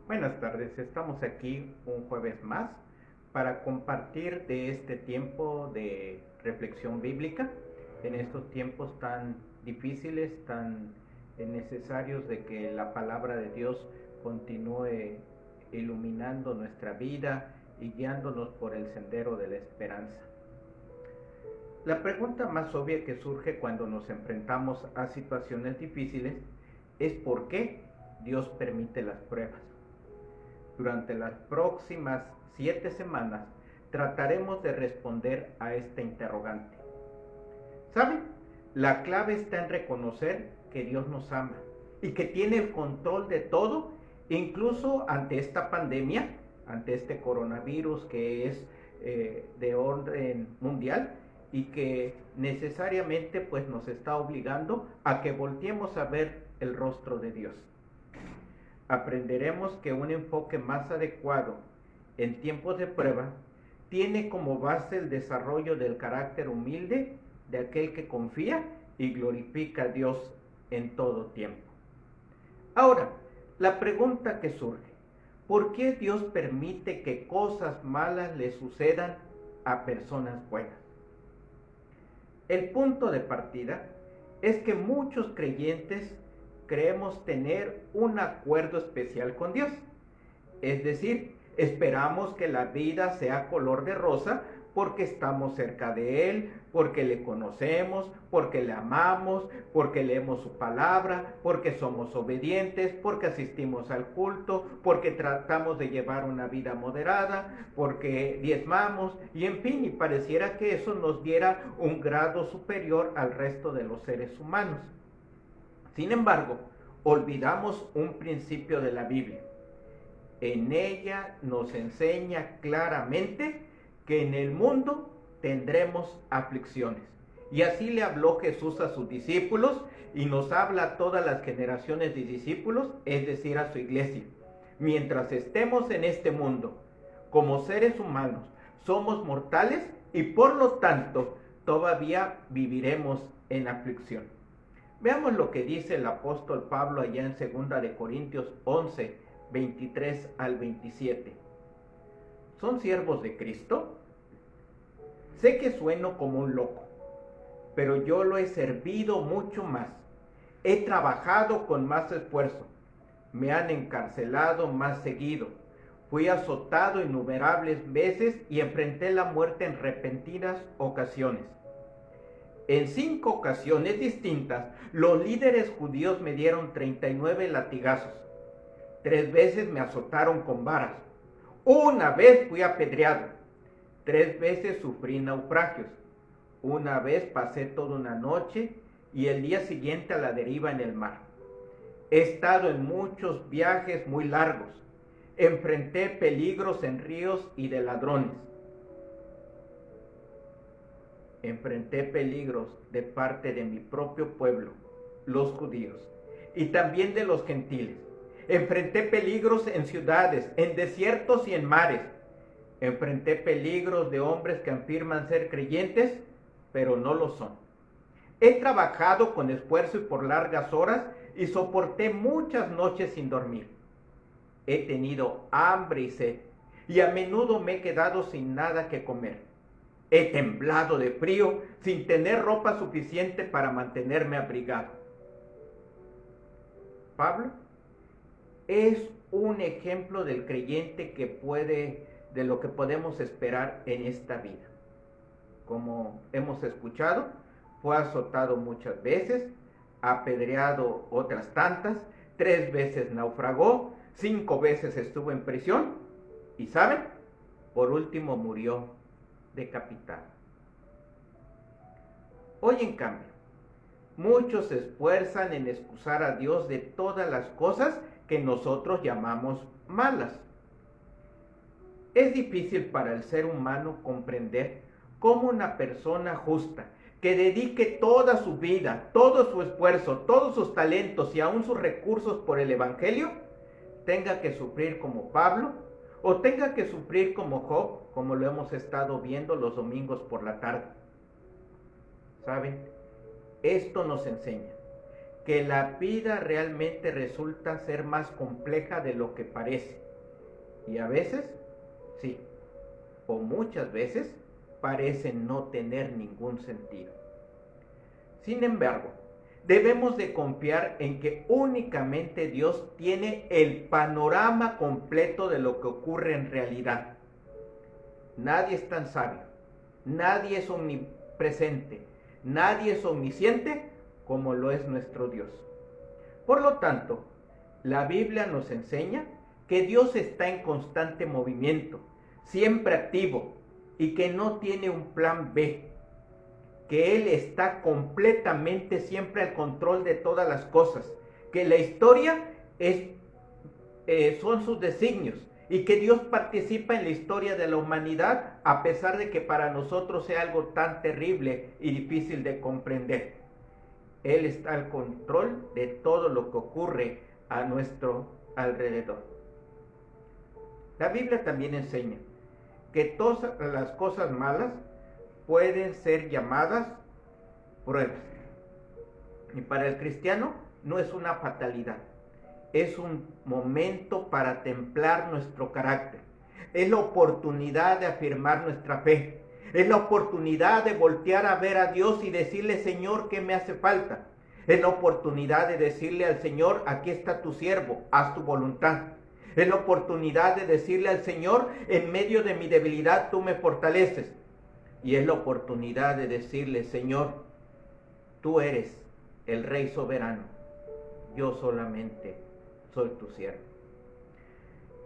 Buenas tardes, estamos aquí un jueves más para compartir de este tiempo de reflexión bíblica en estos tiempos tan difíciles, tan necesarios de que la palabra de Dios continúe iluminando nuestra vida y guiándonos por el sendero de la esperanza. La pregunta más obvia que surge cuando nos enfrentamos a situaciones difíciles es ¿por qué Dios permite las pruebas? Durante las próximas 7 semanas trataremos de responder a esta interrogante. ¿Saben? La clave está en reconocer que Dios nos ama y que tiene el control de todo, incluso ante esta pandemia, ante este coronavirus que es de orden mundial y que necesariamente pues nos está obligando a que volteemos a ver el rostro de Dios. Aprenderemos que un enfoque más adecuado en tiempos de prueba tiene como base el desarrollo del carácter humilde de aquel que confía y glorifica a Dios en todo tiempo. Ahora, la pregunta que surge: ¿por qué Dios permite que cosas malas le sucedan a personas buenas? El punto de partida es que muchos creyentes creemos tener un acuerdo especial con Dios. Es decir, esperamos que la vida sea color de rosa porque estamos cerca de Él, porque le conocemos, porque le amamos, porque leemos su palabra, porque somos obedientes, porque asistimos al culto, porque tratamos de llevar una vida moderada, porque diezmamos, y en fin, y pareciera que eso nos diera un grado superior al resto de los seres humanos. Sin embargo, olvidamos un principio de la Biblia. En ella nos enseña claramente que en el mundo tendremos aflicciones. Y así le habló Jesús a sus discípulos y nos habla a todas las generaciones de discípulos, es decir, a su iglesia. Mientras estemos en este mundo, como seres humanos, somos mortales y por lo tanto todavía viviremos en aflicción. Veamos lo que dice el apóstol Pablo allá en 2 de Corintios 11, 23 al 27. ¿Son siervos de Cristo? Sé que sueno como un loco, pero yo lo he servido mucho más. He trabajado con más esfuerzo. Me han encarcelado más seguido. Fui azotado innumerables veces y enfrenté la muerte en repentinas ocasiones. En 5 ocasiones distintas, los líderes judíos me dieron 39 latigazos. 3 veces me azotaron con varas. Una vez fui apedreado. 3 veces sufrí naufragios. Una vez pasé toda una noche y el día siguiente a la deriva en el mar. He estado en muchos viajes muy largos. Enfrenté peligros en ríos y de ladrones. Enfrenté peligros de parte de mi propio pueblo, los judíos, y también de los gentiles. Enfrenté peligros en ciudades, en desiertos y en mares. Enfrenté peligros de hombres que afirman ser creyentes, pero no lo son. He trabajado con esfuerzo y por largas horas y soporté muchas noches sin dormir. He tenido hambre y sed y a menudo me he quedado sin nada que comer. He temblado de frío sin tener ropa suficiente para mantenerme abrigado. Pablo es un ejemplo del creyente de lo que podemos esperar en esta vida. Como hemos escuchado, fue azotado muchas veces, apedreado otras tantas, 3 veces naufragó, 5 veces estuvo en prisión y, ¿saben? Por último murió decapitado. Hoy, en cambio, muchos se esfuerzan en excusar a Dios de todas las cosas que nosotros llamamos malas. Es difícil para el ser humano comprender cómo una persona justa, que dedique toda su vida, todo su esfuerzo, todos sus talentos y aún sus recursos por el Evangelio, tenga que sufrir como Pablo o tenga que sufrir como Job, como lo hemos estado viendo los domingos por la tarde. ¿Saben? Esto nos enseña que la vida realmente resulta ser más compleja de lo que parece. Y a veces, sí, o muchas veces, parece no tener ningún sentido. Sin embargo, debemos de confiar en que únicamente Dios tiene el panorama completo de lo que ocurre en realidad. Nadie es tan sabio, nadie es omnipresente, nadie es omnisciente como lo es nuestro Dios. Por lo tanto, la Biblia nos enseña que Dios está en constante movimiento, siempre activo, y que no tiene un plan B, que Él está completamente siempre al control de todas las cosas, que la historia son sus designios, y que Dios participa en la historia de la humanidad a pesar de que para nosotros sea algo tan terrible y difícil de comprender. Él está al control de todo lo que ocurre a nuestro alrededor. La Biblia también enseña que todas las cosas malas pueden ser llamadas pruebas. Y para el cristiano no es una fatalidad, es un momento para templar nuestro carácter. Es la oportunidad de afirmar nuestra fe. Es la oportunidad de voltear a ver a Dios y decirle, Señor, ¿qué me hace falta? Es la oportunidad de decirle al Señor, aquí está tu siervo, haz tu voluntad. Es la oportunidad de decirle al Señor, en medio de mi debilidad tú me fortaleces. Y es la oportunidad de decirle, Señor, tú eres el Rey soberano, yo solamente soy tu siervo.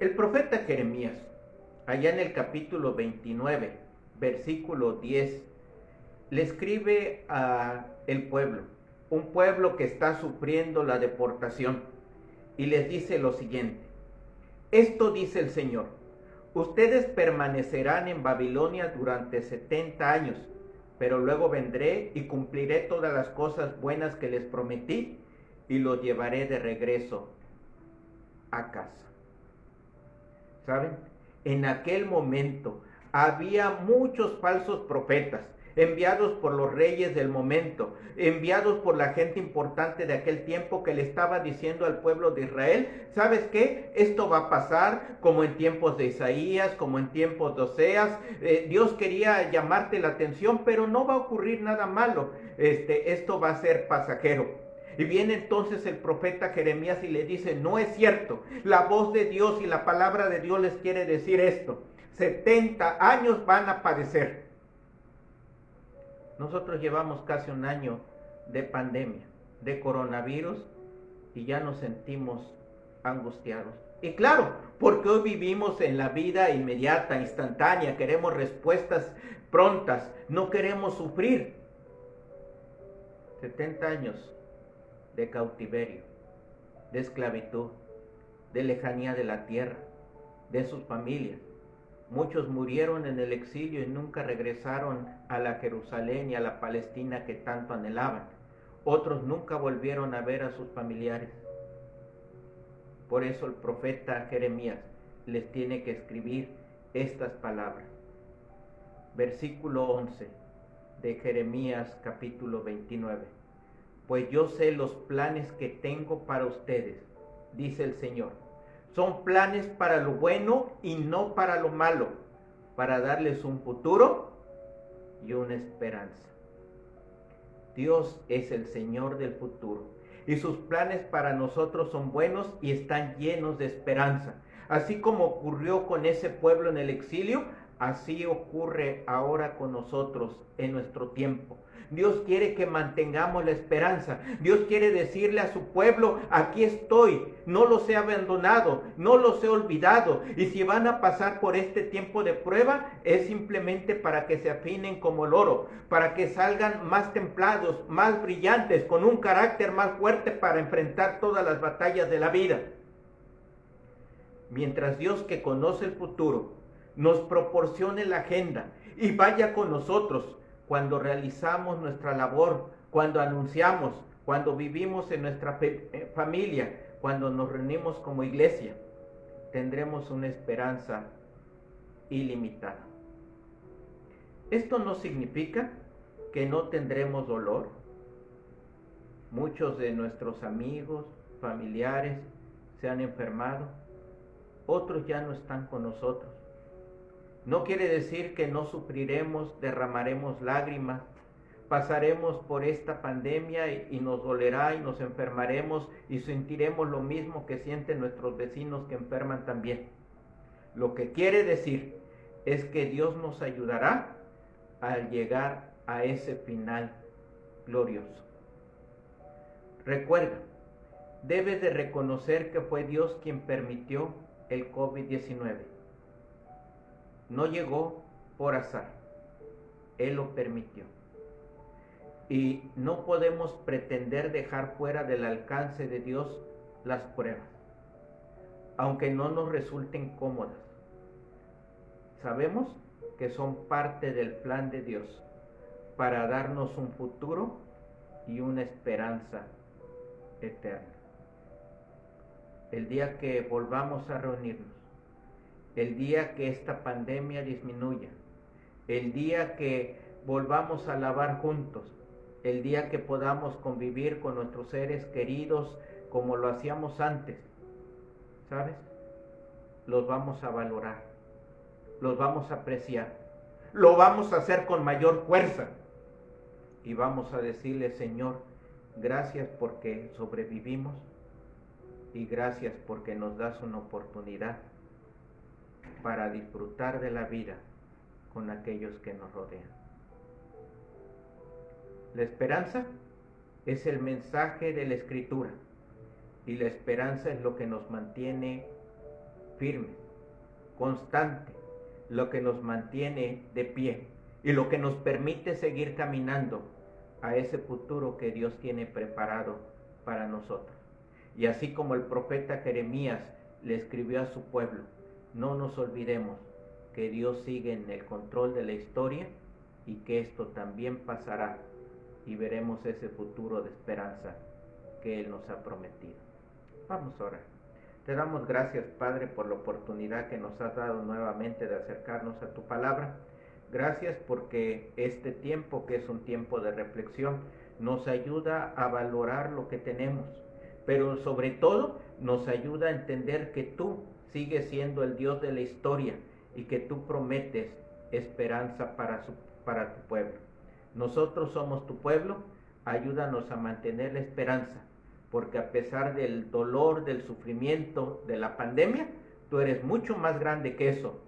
El profeta Jeremías, allá en el capítulo 29, versículo 10, le escribe a el pueblo, un pueblo que está sufriendo la deportación, y les dice lo siguiente: esto dice el Señor, ustedes permanecerán en Babilonia durante 70 años, pero luego vendré y cumpliré todas las cosas buenas que les prometí y los llevaré de regreso a casa. ¿Saben? En aquel momento había muchos falsos profetas, enviados por los reyes del momento, enviados por la gente importante de aquel tiempo, que le estaba diciendo al pueblo de Israel, ¿sabes qué? Esto va a pasar como en tiempos de Isaías, como en tiempos de Oseas. Dios quería llamarte la atención, pero no va a ocurrir nada malo. Esto va a ser pasajero. Y viene entonces el profeta Jeremías y le dice, no es cierto, la voz de Dios y la palabra de Dios les quiere decir esto: 70 años van a padecer. Nosotros llevamos casi un año de pandemia, de coronavirus, y ya nos sentimos angustiados. Y claro, porque hoy vivimos en la vida inmediata, instantánea, queremos respuestas prontas, no queremos sufrir. 70 años de cautiverio, de esclavitud, de lejanía de la tierra, de sus familias. Muchos murieron en el exilio y nunca regresaron a la Jerusalén y a la Palestina que tanto anhelaban. Otros nunca volvieron a ver a sus familiares. Por eso el profeta Jeremías les tiene que escribir estas palabras. Versículo 11 de Jeremías capítulo 29. Pues yo sé los planes que tengo para ustedes, dice el Señor. Son planes para lo bueno y no para lo malo, para darles un futuro y una esperanza. Dios es el Señor del futuro, y sus planes para nosotros son buenos y están llenos de esperanza. Así como ocurrió con ese pueblo en el exilio, así ocurre ahora con nosotros en nuestro tiempo. Dios quiere que mantengamos la esperanza. Dios quiere decirle a su pueblo, aquí estoy, no los he abandonado, no los he olvidado. Y si van a pasar por este tiempo de prueba, es simplemente para que se afinen como el oro, para que salgan más templados, más brillantes, con un carácter más fuerte para enfrentar todas las batallas de la vida. Mientras Dios, que conoce el futuro, nos proporcione la agenda y vaya con nosotros cuando realizamos nuestra labor, cuando anunciamos, cuando vivimos en nuestra familia, cuando nos reunimos como iglesia, tendremos una esperanza ilimitada. Esto no significa que no tendremos dolor, Muchos de nuestros amigos, familiares se han enfermado, otros ya no están con nosotros. No quiere decir que no sufriremos, derramaremos lágrimas, pasaremos por esta pandemia y nos dolerá y nos enfermaremos y sentiremos lo mismo que sienten nuestros vecinos que enferman también. Lo que quiere decir es que Dios nos ayudará al llegar a ese final glorioso. Recuerda, debes de reconocer que fue Dios quien permitió el COVID-19. No llegó por azar, Él lo permitió. Y no podemos pretender dejar fuera del alcance de Dios las pruebas, aunque no nos resulten cómodas. Sabemos que son parte del plan de Dios para darnos un futuro y una esperanza eterna. El día que volvamos a reunirnos, el día que esta pandemia disminuya, el día que volvamos a alabar juntos, el día que podamos convivir con nuestros seres queridos como lo hacíamos antes, ¿sabes? Los vamos a valorar, los vamos a apreciar, lo vamos a hacer con mayor fuerza y vamos a decirle: Señor, gracias porque sobrevivimos y gracias porque nos das una oportunidad para disfrutar de la vida con aquellos que nos rodean. La esperanza es el mensaje de la Escritura y la esperanza es lo que nos mantiene firmes, constante, lo que nos mantiene de pie y lo que nos permite seguir caminando a ese futuro que Dios tiene preparado para nosotros. Y así como el profeta Jeremías le escribió a su pueblo, no nos olvidemos que Dios sigue en el control de la historia y que esto también pasará y veremos ese futuro de esperanza que Él nos ha prometido. Vamos a orar. Te damos gracias, Padre, por la oportunidad que nos has dado nuevamente de acercarnos a tu palabra. Gracias porque este tiempo, que es un tiempo de reflexión, nos ayuda a valorar lo que tenemos, pero sobre todo nos ayuda a entender que tú sigues siendo el Dios de la historia y que tú prometes esperanza para tu pueblo. Nosotros somos tu pueblo, ayúdanos a mantener la esperanza, porque a pesar del dolor, del sufrimiento, de la pandemia, tú eres mucho más grande que eso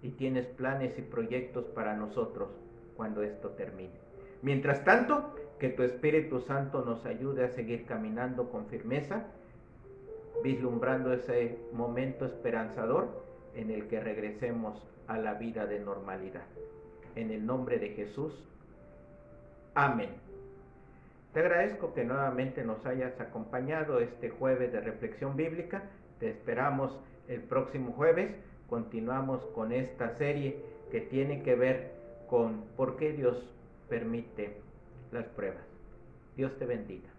y tienes planes y proyectos para nosotros cuando esto termine. Mientras tanto, que tu Espíritu Santo nos ayude a seguir caminando con firmeza, vislumbrando ese momento esperanzador en el que regresemos a la vida de normalidad. En el nombre de Jesús. Amén. Te agradezco que nuevamente nos hayas acompañado este jueves de reflexión bíblica. Te esperamos el próximo jueves. Continuamos con esta serie que tiene que ver con por qué Dios permite las pruebas. Dios te bendiga.